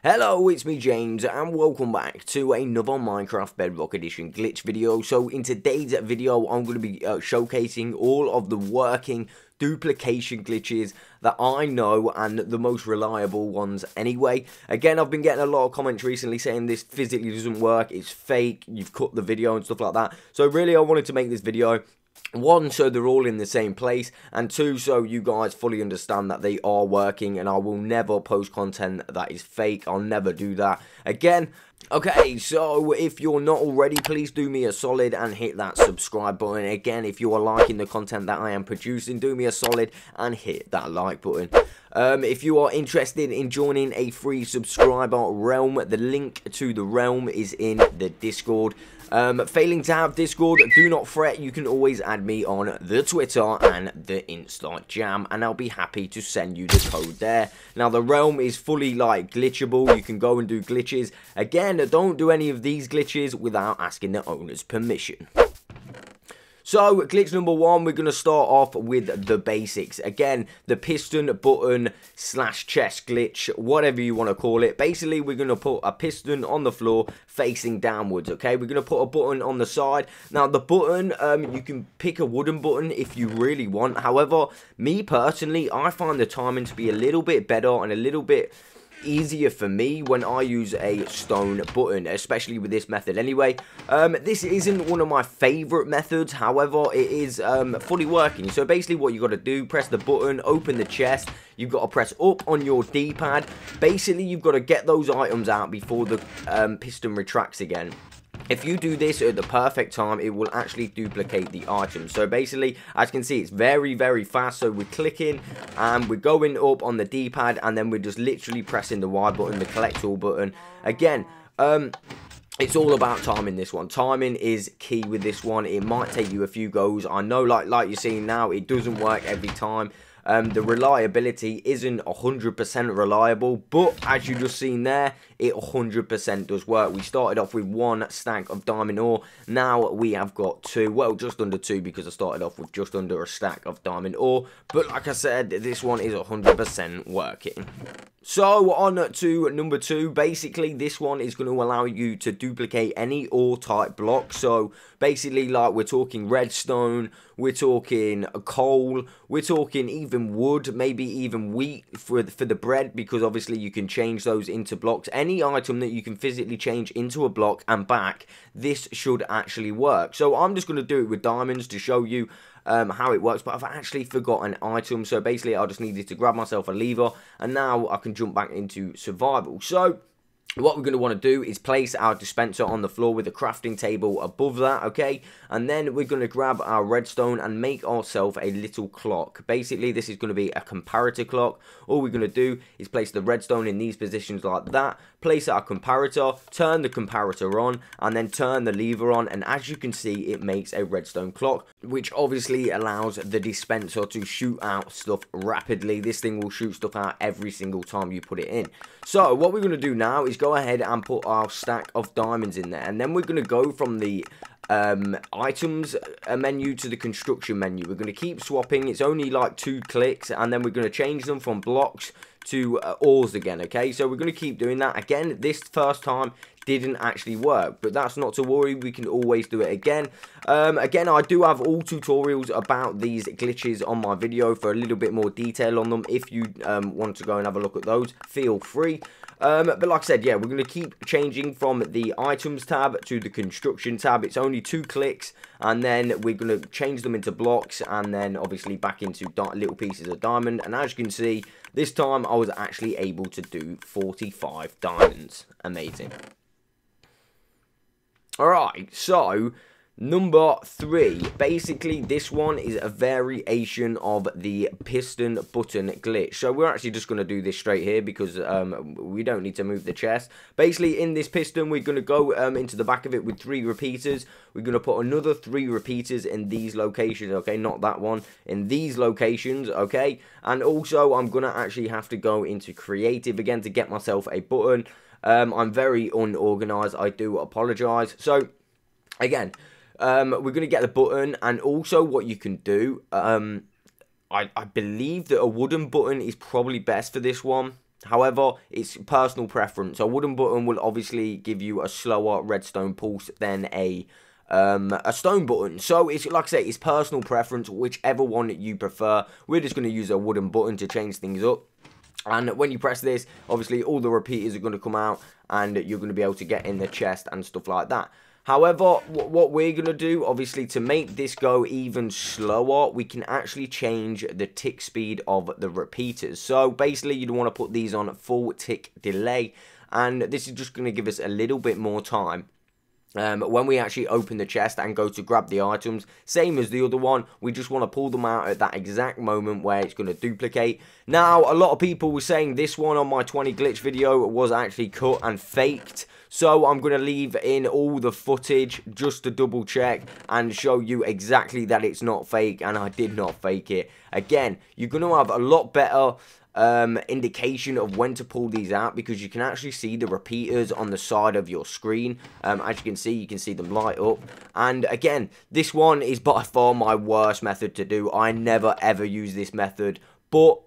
Hello, it's me James and welcome back to another Minecraft Bedrock Edition glitch video. So in today's video I'm going to be showcasing all of the working duplication glitches that I know and the most reliable ones anyway. Again, I've been getting a lot of comments recently saying this physically doesn't work, it's fake, you've cut the video and stuff like that. So really I wanted to make this video, one, so they're all in the same place, and two, so you guys fully understand that they are working, and I will never post content that is fake. I'll never do that again. Okay, so if you're not already, please do me a solid and hit that subscribe button. Again, if you are liking the content that I am producing, do me a solid and hit that like button. If you are interested in joining a free subscriber realm, the link to the realm is in the Discord. Failing to have Discord, do not fret, you can always add me on the Twitter and the Instagram, and I'll be happy to send you the code there. Now, the realm is fully, like, glitchable, you can go and do glitches. Again, don't do any of these glitches without asking the owner's permission. So, glitch number one, we're going to start off with the basics. Again, the piston button / chest glitch, whatever you want to call it. Basically, we're going to put a piston on the floor facing downwards, okay? We're going to put a button on the side. Now, the button, you can pick a wooden button if you really want. However, me personally, I find the timing to be a little bit better and a little bit easier for me when I use a stone button, especially with this method anyway. This isn't one of my favorite methods, however it is fully working. So basically what you got to do, press the button, open the chest, you've got to press up on your D-pad. Basically you've got to get those items out before the piston retracts again. If you do this at the perfect time, it will actually duplicate the item. So basically, as you can see, it's very, very fast. So we're clicking and we're going up on the D-pad, and then we're just literally pressing the Y button, the collect all button. Again, it's all about timing this one. Timing is key with this one. It might take you a few goes. I know, like you're seeing now, it doesn't work every time. The reliability isn't 100% reliable, but as you just seen there, it 100% does work. We started off with 1 stack of diamond ore. Now we have got 2, well, just under 2, because I started off with just under a stack of diamond ore. But like I said, this one is 100% working. So on to number 2, basically this one is going to allow you to duplicate any ore type block. So basically, like, we're talking redstone, we're talking coal, we're talking even wood, maybe even wheat for the bread, because obviously you can change those into blocks. Any item that you can physically change into a block and back, this should actually work. So I'm just going to do it with diamonds to show you how it works, but I've actually forgotten an item. So basically I just needed to grab myself a lever, and now I can jump back into survival. So what we're going to want to do is place our dispenser on the floor with a crafting table above that, okay? And then we're going to grab our redstone and make ourselves a little clock. Basically, this is going to be a comparator clock. All we're going to do is place the redstone in these positions like that, place our comparator, turn the comparator on, and then turn the lever on. And as you can see, it makes a redstone clock, which obviously allows the dispenser to shoot out stuff rapidly. This thing will shoot stuff out every single time you put it in. So what we're going to do now is go ahead and put our stack of diamonds in there, and then we're going to go from the items menu to the construction menu. We're going to keep swapping. It's only like 2 clicks, and then we're going to change them from blocks to ores again, okay? So we're going to keep doing that. Again, this first time didn't actually work, but that's not to worry, we can always do it again. Again, I do have all tutorials about these glitches on my video for a little bit more detail on them. If you want to go and have a look at those, feel free. But like I said, yeah, we're going to keep changing from the items tab to the construction tab. It's only 2 clicks, and then we're going to change them into blocks, and then obviously back into little pieces of diamond. And as you can see, this time I was actually able to do 45 diamonds. Amazing. Alright, so number 3, basically this one is a variation of the piston button glitch. So we're actually just going to do this straight here, because we don't need to move the chest. Basically in this piston we're going to go into the back of it with 3 repeaters. We're going to put another 3 repeaters in these locations, okay, not that one, in these locations, okay. And also I'm going to actually have to go into creative again to get myself a button. I'm very unorganized, I do apologize. So again, we're going to get the button, and also what you can do, I believe that a wooden button is probably best for this one. However, it's personal preference. A wooden button will obviously give you a slower redstone pulse than a stone button. So it's, like I say, it's personal preference, whichever one you prefer. We're just going to use a wooden button to change things up. And when you press this, obviously all the repeaters are going to come out and you're going to be able to get in the chest and stuff like that. However, what we're going to do, obviously, to make this go even slower, we can actually change the tick speed of the repeaters. So, basically, you'd want to put these on full tick delay, and this is just going to give us a little bit more time. When we actually open the chest and go to grab the items, same as the other one, we just want to pull them out at that exact moment where it's going to duplicate. Now, a lot of people were saying this one on my 20 glitch video was actually cut and faked. So I'm going to leave in all the footage just to double check and show you exactly that it's not fake and I did not fake it. Again, you're going to have a lot better indication of when to pull these out, because you can actually see the repeaters on the side of your screen. As you can see them light up. And again, this one is by far my worst method to do. I never ever use this method, but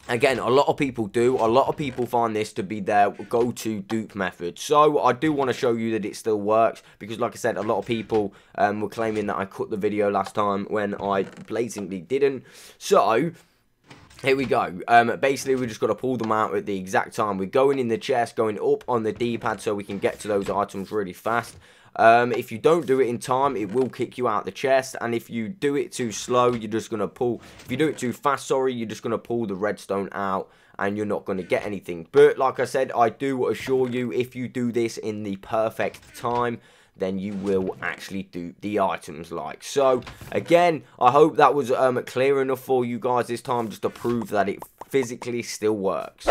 again, a lot of people do. A lot of people find this to be their go-to dupe method. So I do want to show you that it still works, because like I said, a lot of people were claiming that I cut the video last time when I blatantly didn't. So here we go. Basically, we just got to pull them out at the exact time. We're going in the chest, going up on the D-pad so we can get to those items really fast. If you don't do it in time, it will kick you out the chest. And if you do it too slow, you're just going to pull... If you do it too fast, sorry, you're just going to pull the redstone out and you're not going to get anything. But like I said, I do assure you, if you do this in the perfect time, then you will actually do the items like so. Again, I hope that was clear enough for you guys this time, just to prove that it physically still works.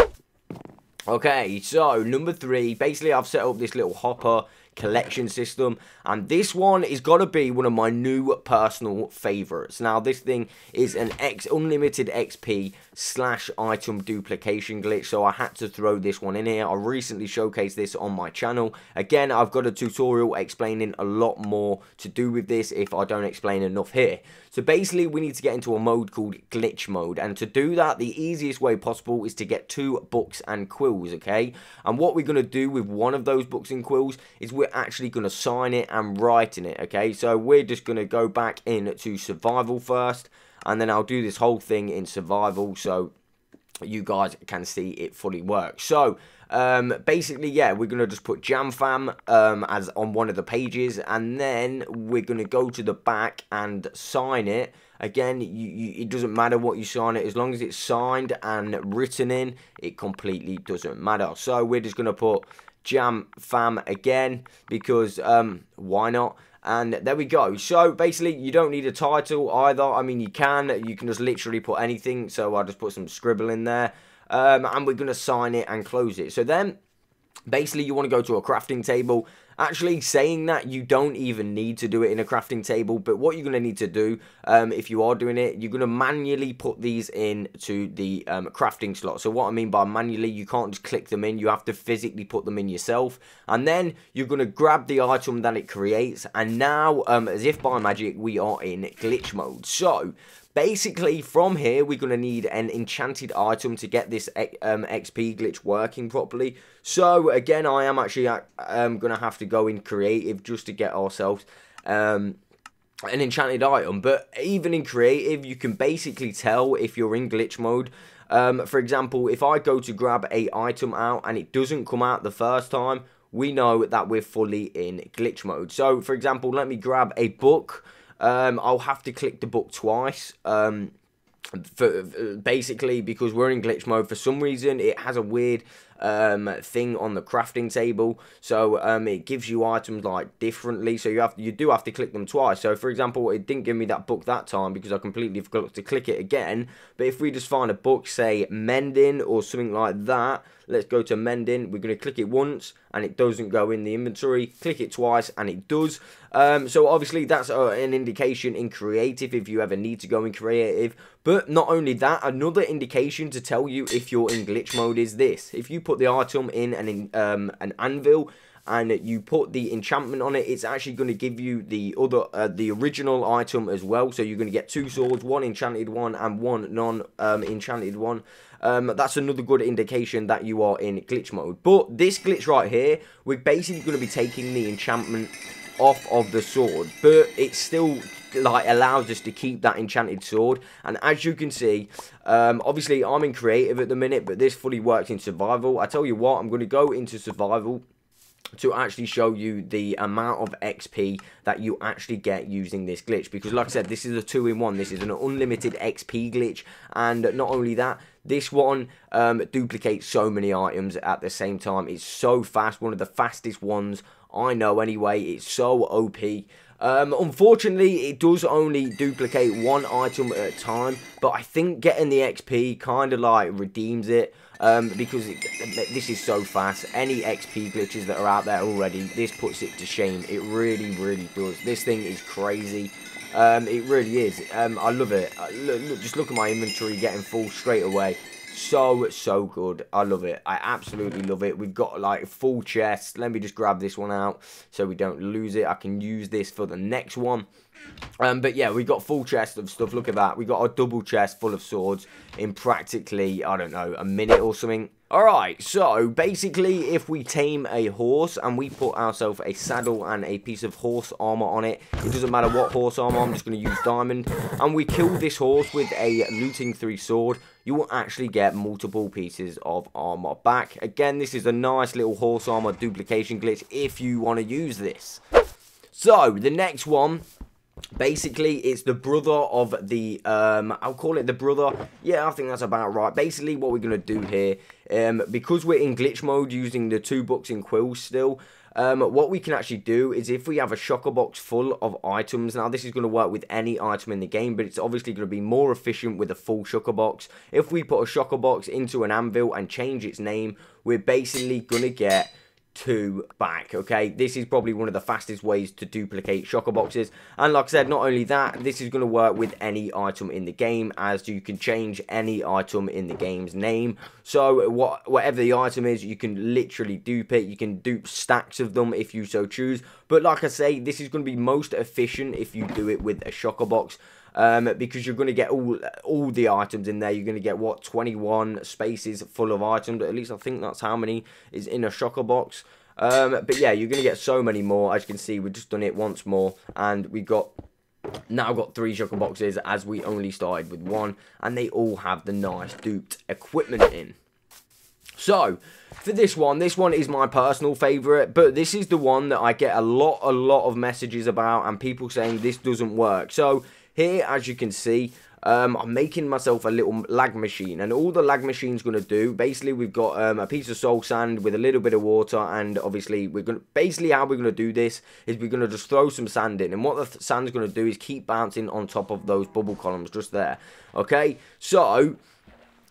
Okay, so number 3, basically I've set up this little hopper collection system, and this one is gonna be one of my new personal favorites. Now, this thing is an unlimited XP / item duplication glitch, so I had to throw this one in here. I recently showcased this on my channel. Again, I've got a tutorial explaining a lot more to do with this if I don't explain enough here. So basically, we need to get into a mode called glitch mode, and to do that, the easiest way possible is to get 2 books and quills, okay? And what we're going to do with one of those books and quills is we're actually going to sign it and write in it, okay? So we're just going to go back into survival first, and then I'll do this whole thing in survival so you guys can see it fully work. So basically, yeah, we're gonna just put JamFam as on one of the pages, and then we're gonna go to the back and sign it. Again, it doesn't matter what you sign it, as long as it's signed and written in, it completely doesn't matter. So we're just gonna put JamFam again, because why not? And there we go. So basically, you don't need a title either. I mean, you can just literally put anything. So I'll just put some scribble in there. And we're going to sign it and close it. So then, basically, you want to go to a crafting table. Actually, saying that, you don't even need to do it in a crafting table. But what you're going to need to do, if you are doing it, you're going to manually put these into the crafting slot. So what I mean by manually, you can't just click them in. You have to physically put them in yourself. And then you're going to grab the item that it creates. And now, as if by magic, we are in glitch mode. So basically, from here, we're going to need an enchanted item to get this XP glitch working properly. So, again, I am actually going to have to go in creative just to get ourselves an enchanted item. But even in creative, you can basically tell if you're in glitch mode. For example, if I go to grab a item out and it doesn't come out the first time, we know that we're fully in glitch mode. So, for example, let me grab a book. I'll have to click the book twice, basically because we're in glitch mode. For some reason, it has a weird thing on the crafting table, so it gives you items like differently, so you do have to click them twice. So for example, it didn't give me that book that time because I completely forgot to click it again. But if we just find a book, say mending or something like that, let's go to mending. We're going to click it once and it doesn't go in the inventory. Click it twice and it does. So obviously that's an indication in creative if you ever need to go in creative. But not only that, another indication to tell you if you're in glitch mode is this. If you put the item in an anvil and you put the enchantment on it, it's actually going to give you the original item as well. So you're going to get 2 swords, 1 enchanted one and 1 non-enchanted one. that's another good indication that you are in glitch mode. But this glitch right here, we're basically going to be taking the enchantment off of the sword, but it still like allows us to keep that enchanted sword. And as you can see, obviously I'm in creative at the minute, but this fully works in survival. I tell you what, I'm going to go into survival to actually show you the amount of XP that you actually get using this glitch, because like I said, this is a 2-in-1. This is an unlimited XP glitch, and not only that, this one duplicates so many items at the same time. It's so fast, one of the fastest ones I know anyway. It's so OP. Unfortunately, it does only duplicate one item at a time, but I think getting the XP kind of like redeems it, because this is so fast. Any XP glitches that are out there already, this puts it to shame. It really, really does. This thing is crazy. It really is. I love it. Just look at my inventory getting full straight away. So good. I love it. I absolutely love it. We've got like full chest. Let me just grab this one out so we don't lose it. I can use this for the next one. But yeah, we got full chest of stuff. Look at that. We got a double chest full of swords in practically, I don't know, a minute or something. Alright, so basically if we tame a horse and we put ourselves a saddle and a piece of horse armor on it, it doesn't matter what horse armor, I'm just going to use diamond, and we kill this horse with a looting 3 sword, you will actually get multiple pieces of armor back. Again, this is a nice little horse armor duplication glitch if you want to use this. So, the next one, basically, it's the brother of the, I'll call it the brother. Yeah, I think that's about right. Basically, what we're going to do here, because we're in glitch mode using the 2 books in quills still, what we can actually do is if we have a shulker box full of items, now this is going to work with any item in the game, but it's obviously going to be more efficient with a full shulker box. If we put a shulker box into an anvil and change its name, we're basically going to get 2 back. Okay, this is probably one of the fastest ways to duplicate shulker boxes, and like I said, not only that, this is going to work with any item in the game, as you can change any item in the game's name. So whatever the item is, you can literally dupe it. You can dupe stacks of them if you so choose, but like I say, this is going to be most efficient if you do it with a shulker box. Because you're going to get all the items in there. You're going to get, what, 21 spaces full of items. At least I think that's how many is in a shulker box. But yeah, you're going to get so many more. As you can see, we've just done it once more, and we now got 3 shulker boxes, as we only started with 1, and they all have the nice duped equipment in. So, for this one is my personal favourite, but this is the one that I get a lot of messages about, and people saying this doesn't work. So, here, as you can see, I'm making myself a little lag machine, and all the lag machine's going to do, basically, we've got a piece of soul sand with a little bit of water, and obviously, basically how we're going to do this is we're going to just throw some sand in, and what the sand's going to do is keep bouncing on top of those bubble columns just there, okay? So,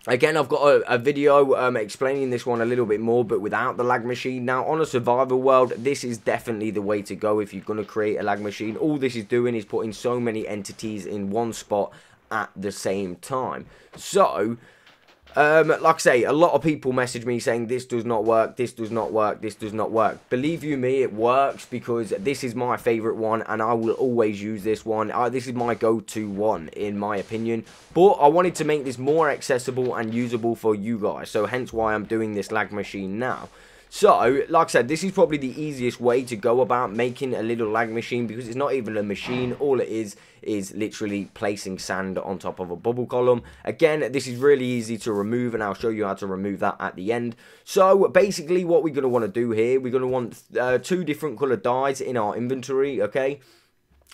again, I've got a video explaining this one a little bit more, but without the lag machine. Now, on a survival world, this is definitely the way to go if you're going to create a lag machine. All this is doing is putting so many entities in one spot at the same time. So, like I say, a lot of people message me saying this does not work, this does not work, this does not work. Believe you me, it works, because this is my favourite one, and I will always use this one. This is my go-to one, in my opinion. But I wanted to make this more accessible and usable for you guys, so hence why I'm doing this lag machine now. So, like I said, this is probably the easiest way to go about making a little lag machine, because it's not even a machine. All it is literally placing sand on top of a bubble column. Again, this is really easy to remove, and I'll show you how to remove that at the end. So, basically, what we're going to want to do here, we're going to want 2 different colour dyes in our inventory, okay?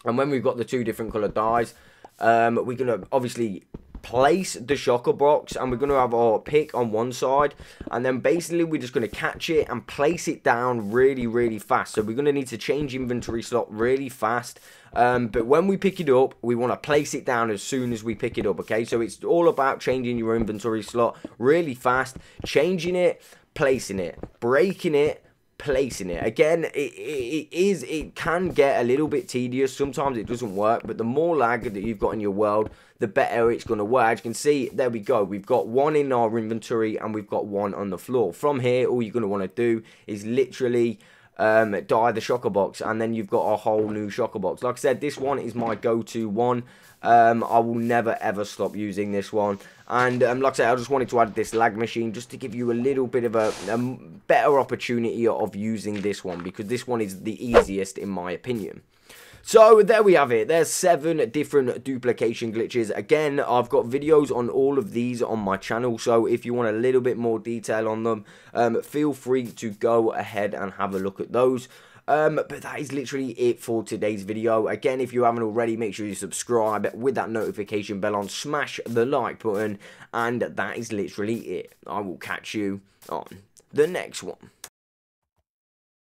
And when we've got the 2 different colour dyes, we're going to obviously place the shulker box, and we're going to have our pick on one side, and then basically we're just going to catch it and place it down really fast. So we're going to need to change inventory slot really fast, but when we pick it up, we want to place it down as soon as we pick it up, okay? So it's all about changing your inventory slot really fast, changing it, placing it, breaking it, placing it. Again, it can get a little bit tedious. Sometimes it doesn't work, but the more lag that you've got in your world, the better it's going to work. As you can see, there we go. We've got 1 in our inventory, and we've got 1 on the floor. From here, all you're going to want to do is literally die the shulker box, and then you've got a whole new shulker box. Like I said, this one is my go-to one. I will never ever stop using this one. And like I said, I just wanted to add this lag machine just to give you a little bit of a better opportunity of using this one, because this one is the easiest in my opinion. So there we have it. There's 7 different duplication glitches. Again, I've got videos on all of these on my channel, so if you want a little bit more detail on them, feel free to go ahead and have a look at those. But that is literally it for today's video. Again, if you haven't already, make sure you subscribe with that notification bell on, smash the like button, and that is literally it. I will catch you on the next one.